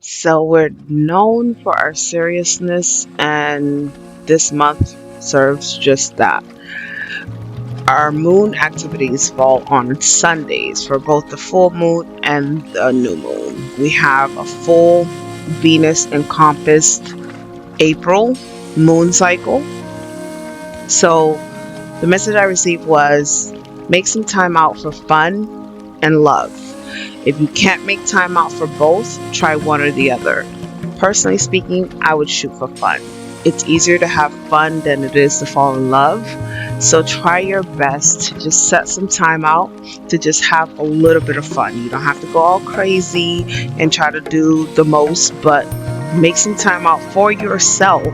So we're known for our seriousness, and this month serves just that. Our moon activities fall on Sundays for both the full moon and the new moon. We have a full Venus encompassed April moon cycle. So the message I received was make some time out for fun and love. If you can't make time out for both, try one or the other. Personally speaking, I would shoot for fun. It's easier to have fun than it is to fall in love. So try your best to just set some time out to just have a little bit of fun. You don't have to go all crazy and try to do the most, but make some time out for yourself.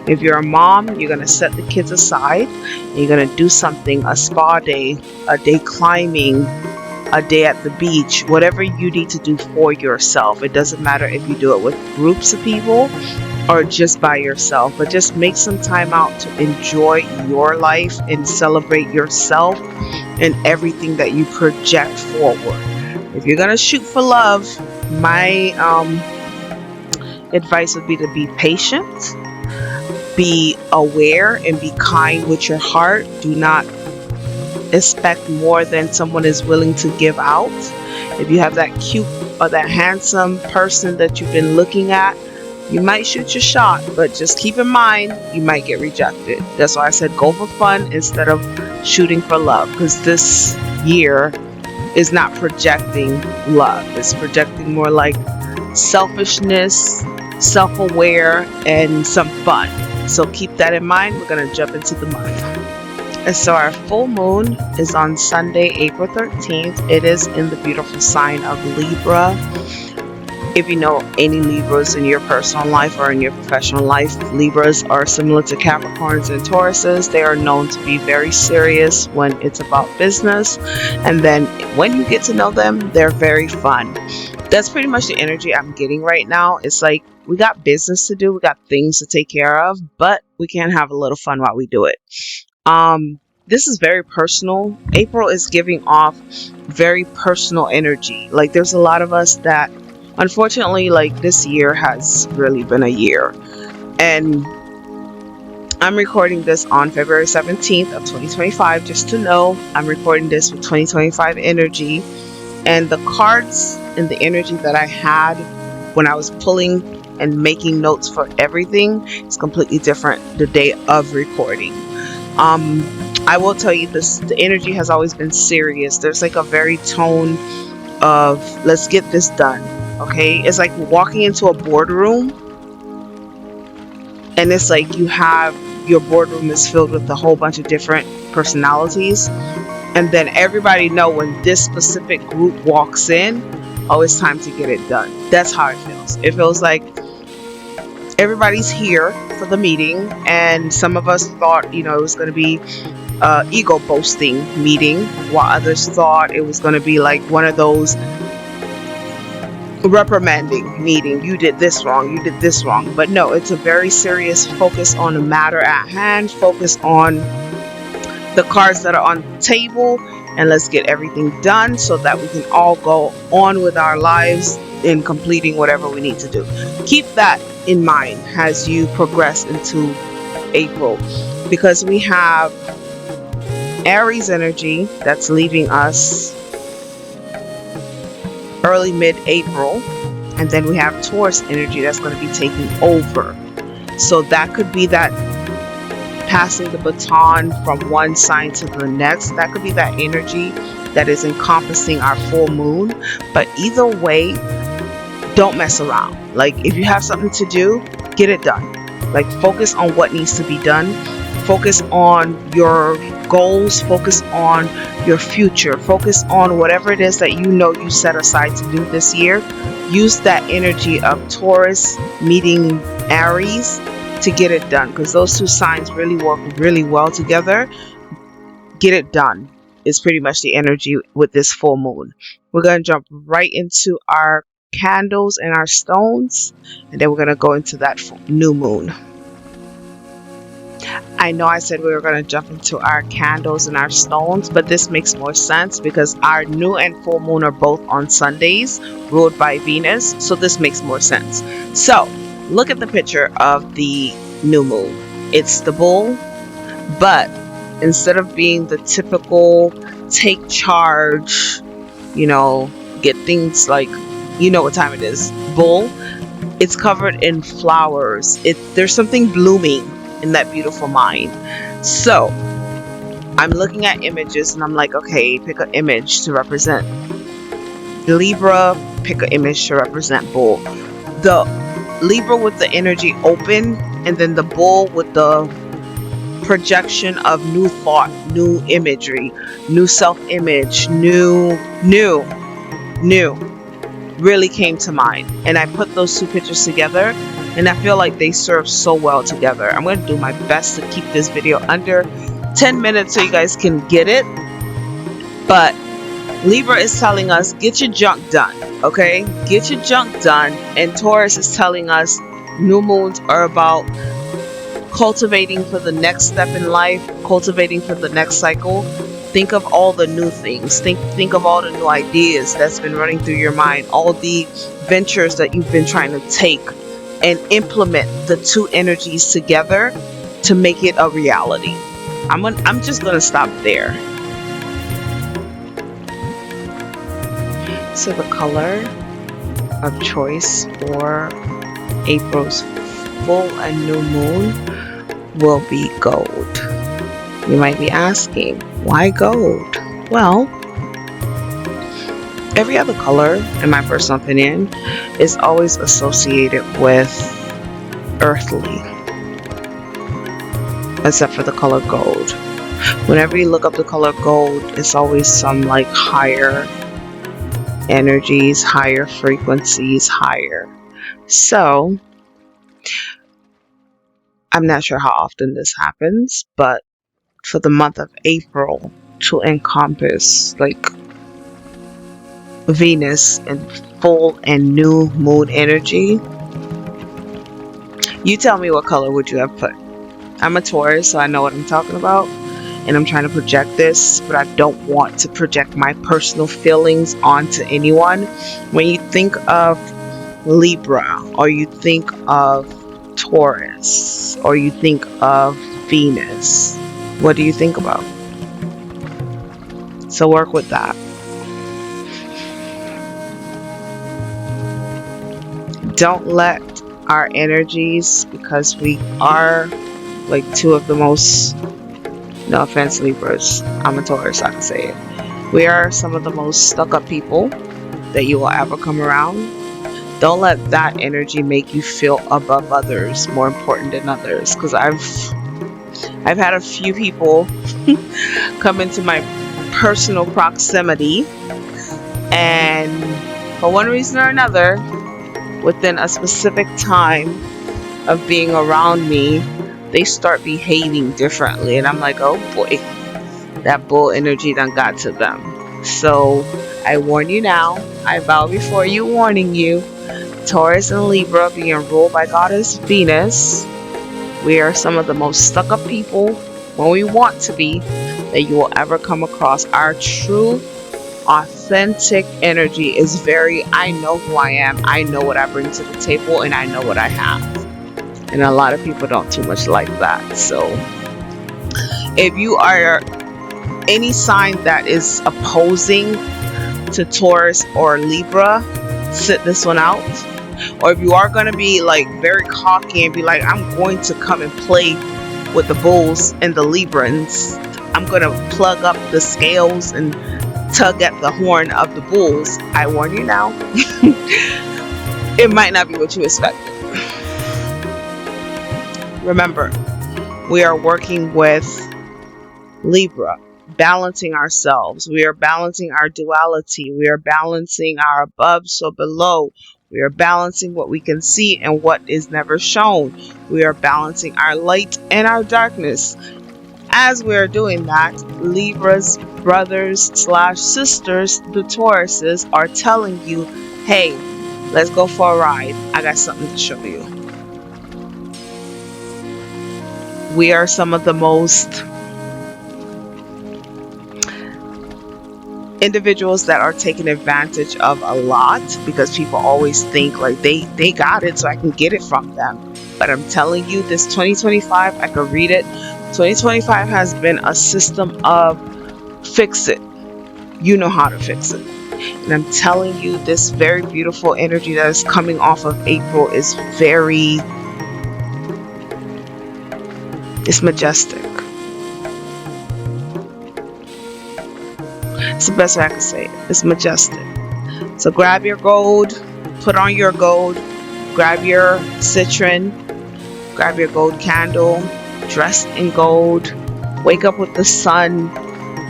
If you're a mom, you're going to set the kids aside and you're going to do something, a spa day, a day climbing, a day at the beach, whatever you need to do for yourself. It doesn't matter if you do it with groups of people or just by yourself, but just make some time out to enjoy your life and celebrate yourself and everything that you project forward. If you're going to shoot for love, my advice would be to be patient, be aware, and be kind with your heart. Do not expect more than someone is willing to give out. If you have that cute or that handsome person that you've been looking at, you might shoot your shot, but just keep in mind you might get rejected. That's why I said go for fun instead of shooting for love, because this year is not projecting love. It's projecting more like selfishness, self-aware, and some fun. So keep that in mind. We're going to jump into the month. And so our full moon is on Sunday, April 13th. It is in the beautiful sign of Libra. If you know any Libras in your personal life or in your professional life, Libras are similar to Capricorns and Tauruses. They are known to be very serious when it's about business. And then when you get to know them, they're very fun. That's pretty much the energy I'm getting right now. It's like we got business to do, we got things to take care of, but we can have a little fun while we do it. This is very personal. April is giving off very personal energy. Like there's a lot of us that unfortunately, like this year has really been a year. And I'm recording this on February 17th of 2025. Just to know, I'm recording this with 2025 energy. And the cards and the energy that I had when I was pulling and making notes for everything is completely different the day of recording. I will tell you this, the energy has always been serious. There's like a very tone of let's get this done. Okay, it's like walking into a boardroom and it's like you have your boardroom is filled with a whole bunch of different personalities, and then everybody know when this specific group walks in, oh, it's time to get it done. That's how it feels. It feels like everybody's here for the meeting, and some of us thought it was going to be ego boasting meeting, while others thought it was going to be like one of those reprimanding meeting. You did this wrong, you did this wrong. But no, it's a very serious focus on the matter at hand, focus on the cards that are on the table, and let's get everything done so that we can all go on with our lives in completing whatever we need to do. Keep that in mind as you progress into April, because we have Aries energy that's leaving us early mid-April, and then we have Taurus energy that's going to be taking over. So that could be that passing the baton from one sign to the next. That could be that energy that is encompassing our full moon. But either way, don't mess around. Like if you have something to do, get it done. Like focus on what needs to be done. Focus on your goals, focus on your future, focus on whatever it is that you set aside to do this year. Use that energy of Taurus meeting Aries to get it done, because those two signs really work really well together. Get it done is pretty much the energy with this full moon. We're going to jump right into our candles and our stones, and then we're going to go into that new moon. I know I said we were going to jump into our candles and our stones, but this makes more sense because our new and full moon are both on Sundays, ruled by Venus. So this makes more sense. So look at the picture of the new moon. It's the bull, but instead of being the typical take charge, get things like, what time it is, bull, it's covered in flowers. There's something blooming in that beautiful mind. So I'm looking at images and I'm like, okay, pick an image to represent Libra, pick an image to represent bull. The Libra with the energy open, and then the bull with the projection of new thought, new imagery, new self-image, new really came to mind. And I put those two pictures together and I feel like they serve so well together. I'm going to do my best to keep this video under 10 minutes so you guys can get it. But Libra is telling us, get your junk done, okay? Get your junk done. And Taurus is telling us new moons are about cultivating for the next step in life, cultivating for the next cycle. Think of all the new things. Think of all the new ideas that's been running through your mind, all the ventures that you've been trying to take, and implement the two energies together to make it a reality. I'm just gonna stop there. So the color of choice for April's full and new moon will be gold. You might be asking, why gold? Well, every other color, in my personal opinion, is always associated with earthly, except for the color gold. Whenever you look up the color gold, it's always some like higher energies, higher frequencies, higher. So, I'm not sure how often this happens, but for the month of April to encompass like Venus and full and new moon energy, you tell me what color would you have put? I'm a Taurus, so I know what I'm talking about, and I'm trying to project this, but I don't want to project my personal feelings onto anyone. When you think of Libra, or you think of Taurus, or you think of Venus, what do you think about? So work with that. Don't let our energies, because we are like two of the most, no offense Libras, I'm a Taurus, I can say it, we are some of the most stuck up people that you will ever come around. Don't let that energy make you feel above others, more important than others, because I've had a few people come into my personal proximity, and for one reason or another, within a specific time of being around me, they start behaving differently, and I'm like, oh boy, that bull energy done got to them. So I warn you now, I bow before you, warning you, Taurus and Libra being ruled by goddess Venus, we are some of the most stuck up people, when we want to be, that you will ever come across. Our true authentic energy is very, I know who I am, I know what I bring to the table, and I know what I have. And a lot of people don't too much like that. So if you are any sign that is opposing to Taurus or Libra, sit this one out. Or if you are going to be like very cocky and be like, I'm going to come and play with the bulls and the Librans, I'm going to plug up the scales and tug at the horn of the bulls, I warn you now, it might not be what you expected. Remember, we are working with Libra, balancing ourselves. We are balancing our duality. We are balancing our above so below. We are balancing what we can see and what is never shown. We are balancing our light and our darkness. As we are doing that, Libra's brothers / sisters, the Tauruses, are telling you, hey, let's go for a ride. I got something to show you. We are some of the most individuals that are taken advantage of a lot, because people always think like they got it so I can get it from them. But I'm telling you, this 2025, I could read it. 2025 has been a system of fix it. You know how to fix it. And I'm telling you, this very beautiful energy that is coming off of April is it's majestic. It's the best way I can say it. It's majestic. So grab your gold, put on your gold, grab your citron, grab your gold candle, dress in gold, wake up with the sun,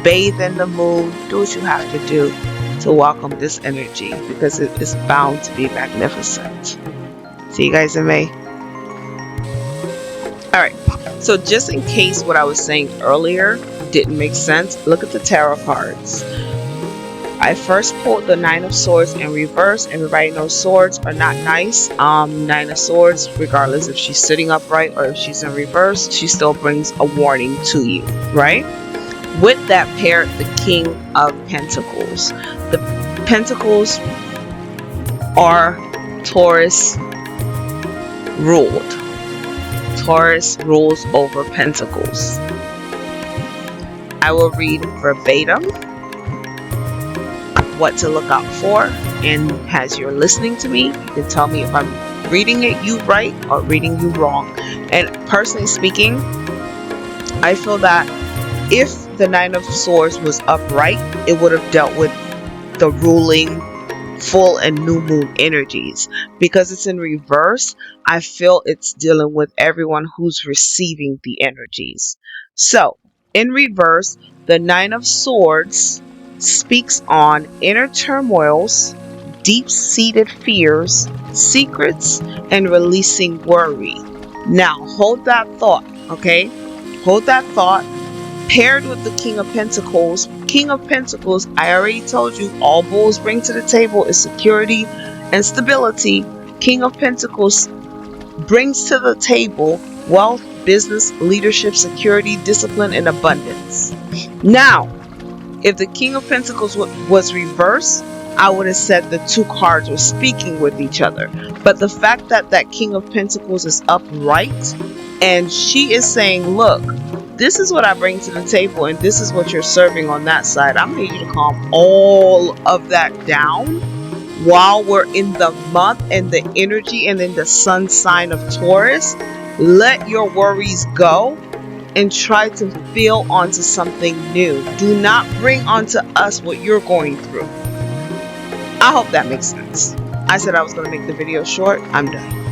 bathe in the moon, do what you have to do to welcome this energy, because it is bound to be magnificent. See you guys in May. Alright, so just in case what I was saying earlier didn't make sense, look at the tarot cards. I first pulled the Nine of Swords in reverse. Everybody knows swords are not nice. Nine of Swords, regardless if she's sitting upright or if she's in reverse, she still brings a warning to you, right? With that pair, the King of Pentacles. The Pentacles are Taurus ruled. Taurus rules over Pentacles. I will read verbatim what to look out for, and as you're listening to me, you can tell me if I'm reading it you right or reading you wrong. And personally speaking, I feel that if the Nine of Swords was upright, it would have dealt with the ruling full and new moon energies. Because it's in reverse, I feel it's dealing with everyone who's receiving the energies. So in reverse, the Nine of Swords speaks on inner turmoils, deep-seated fears, secrets, and releasing worry. Now hold that thought, okay? Hold that thought. Paired with the King of Pentacles. King of Pentacles, I already told you, all bulls bring to the table is security and stability. King of Pentacles brings to the table wealth, business, leadership, security, discipline, and abundance. Now, if the King of Pentacles was reversed, I would have said the two cards were speaking with each other. But the fact that that King of Pentacles is upright and she is saying, look, this is what I bring to the table and this is what you're serving on that side. I'm going to need you to calm all of that down while we're in the month and the energy and in the sun sign of Taurus. Let your worries go and try to feel onto something new. Do not bring onto us what you're going through. I hope that makes sense. I said I was going to make the video short. I'm done.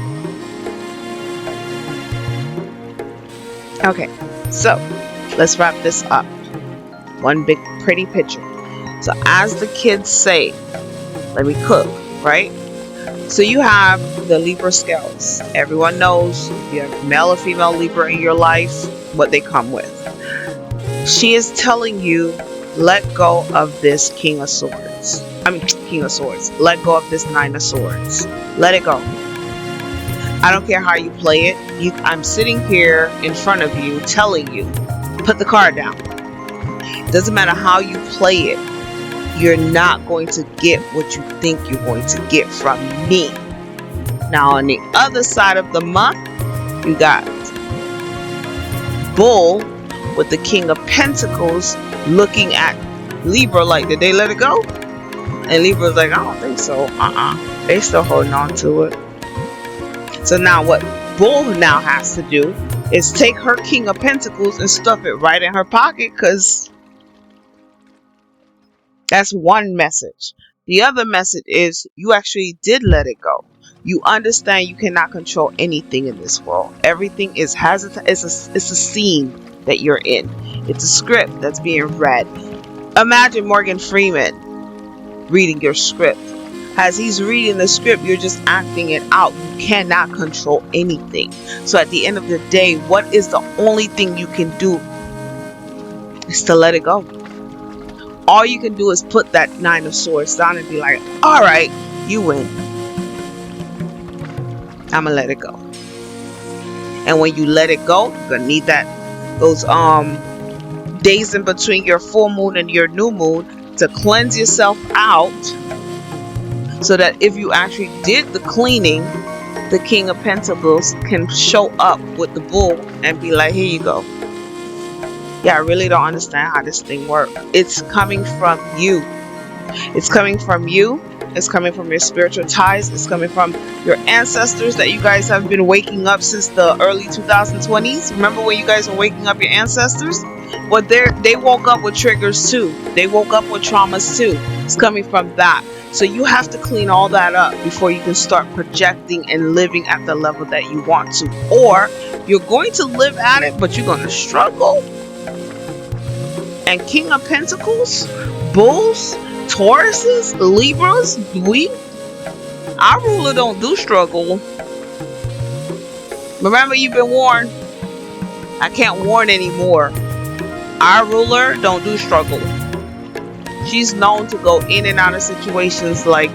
Okay, so let's wrap this up. One big pretty picture. So as the kids say, let me cook, right? So you have the Libra scales. Everyone knows if you have male or female Libra in your life, what they come with. She is telling you, let go of this King of Swords. King of Swords. Let go of this Nine of Swords. Let it go. I don't care how you play it. I'm sitting here in front of you telling you, put the card down. Doesn't matter how you play it. You're not going to get what you think you're going to get from me. Now on the other side of the month, you got Bull with the King of Pentacles looking at Libra like, did they let it go? And Libra's like, I don't think so. They still holding on to it. So now what Bull now has to do is take her King of Pentacles and stuff it right in her pocket, because that's one message. The other message is you actually did let it go. You understand you cannot control anything in this world. Everything is it's a scene that you're in. It's a script that's being read. Imagine Morgan Freeman reading your script. As he's reading the script, you're just acting it out. You cannot control anything. So at the end of the day, what is the only thing you can do is to let it go. All you can do is put that Nine of Swords down and be like, all right, you win. I'm gonna let it go. And when you let it go, you're gonna need that those days in between your full moon and your new moon to cleanse yourself out, so that if you actually did the cleaning, the King of Pentacles can show up with the bull and be like, here you go. Yeah, I really don't understand how this thing works. It's coming from you. It's coming from you. It's coming from your spiritual ties. It's coming from your ancestors that you guys have been waking up since the early 2020s. Remember when you guys were waking up your ancestors? Well, they woke up with triggers too. They woke up with traumas too. It's coming from that. So you have to clean all that up before you can start projecting and living at the level that you want to. Or you're going to live at it, but you're going to struggle. And King of Pentacles, Bulls, Tauruses, Libras, our ruler don't do struggle. Remember, you've been warned. I can't warn anymore. Our ruler don't do struggle. She's known to go in and out of situations like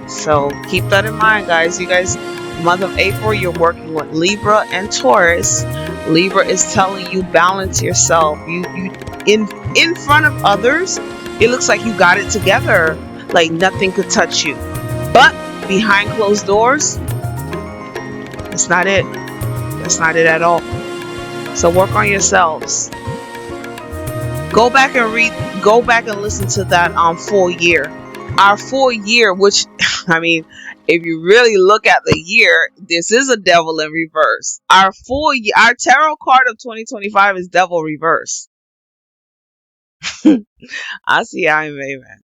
so keep that in mind, guys. You guys, month of April, you're working with Libra and Taurus. Libra is telling you balance yourself. You in front of others, it looks like you got it together, like nothing could touch you. But behind closed doors, that's not it. That's not it at all. So work on yourselves. Go back and listen to that full year. Our full year, which I mean, if you really look at the year, this is a devil in reverse. Our full year, our tarot card of 2025 is devil reverse. I see, I'm amen.